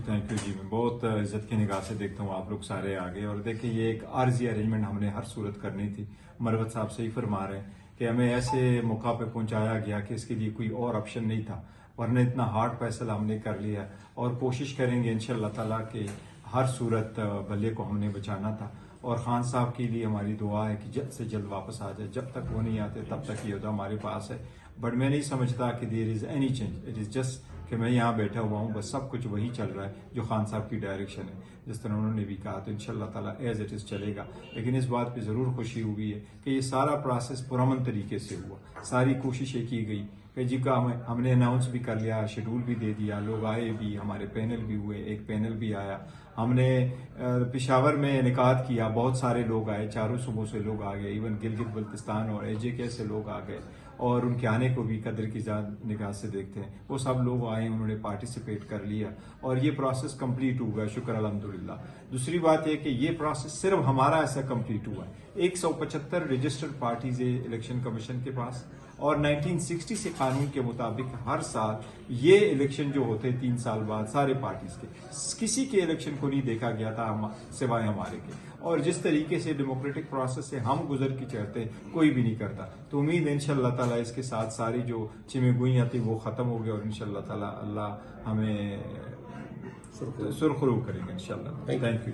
Thank you जी। मैं बहुत इज्जत की निगाह से देखता हूँ आप लोग सारे आगे। और देखिए ये एक आर्जी अरेंजमेंट हमने हर सूरत करनी थी। मरवत साहब से ही फरमा रहे हैं कि हमें ऐसे मौका पे पहुंचाया गया कि इसके लिए कोई और ऑप्शन नहीं था, वरना इतना हार्ड फैसला हमने कर लिया। और कोशिश करेंगे इंशाअल्लाह ताला कि हर सूरत बल्ले को हमने बचाना था। और खान साहब के लिए हमारी दुआ है कि जल्द से जल्द वापस आ जाए। जब तक वो नहीं आते तब तक ये होता हमारे पास है। बट मैं नहीं समझता कि there is any change. It is just कि मैं यहाँ बैठा हुआ हूँ, बस सब कुछ वही चल रहा है जो खान साहब की डायरेक्शन है। जिस तरह उन्होंने भी कहा, तो इंशाअल्लाह ताला एज इट इज चलेगा। लेकिन इस बात पे जरूर खुशी हुई है कि ये सारा प्रोसेस पुरअमन तरीके से हुआ। सारी कोशिशें की गई कि जी का हमने अनाउंस भी कर लिया, शेड्यूल भी दे दिया, लोग आए भी, हमारे पैनल भी हुए, एक पैनल भी आया। हमने पेशावर में इनेकाद किया, बहुत सारे लोग आए, चारों सूबों से लोग आ गए, इवन गिलगित बल्तिस्तान और AJK से लोग आ गए। और उनके आने को भी कदर की निगाह से देखते हैं। वो सब लोग आए, उन्होंने पार्टिसिपेट कर लिया और ये प्रोसेस कंप्लीट हुआ, शुक्र अल्हम्दुलिल्लाह। दूसरी बात है कि ये प्रोसेस सिर्फ हमारा ऐसा कंप्लीट हुआ है। 175 रजिस्टर्ड पार्टीज है इलेक्शन कमीशन के पास, और 1960 से कानून के मुताबिक हर साल ये इलेक्शन जो होते हैं 3 साल बाद सारे पार्टीज के, किसी के इलेक्शन को नहीं देखा गया था सिवाय हमारे के। और जिस तरीके से डेमोक्रेटिक प्रोसेस से हम गुजर के चढ़ते हैं कोई भी नहीं करता। तो उम्मीद है इंशाअल्लाह ताला इसके साथ सारी जो चिमेगुइयाँ थी वो खत्म हो गई और इंशाअल्लाह ताला अल्लाह हमें सुरखरू करेंगे इंशाअल्लाह। Thank you.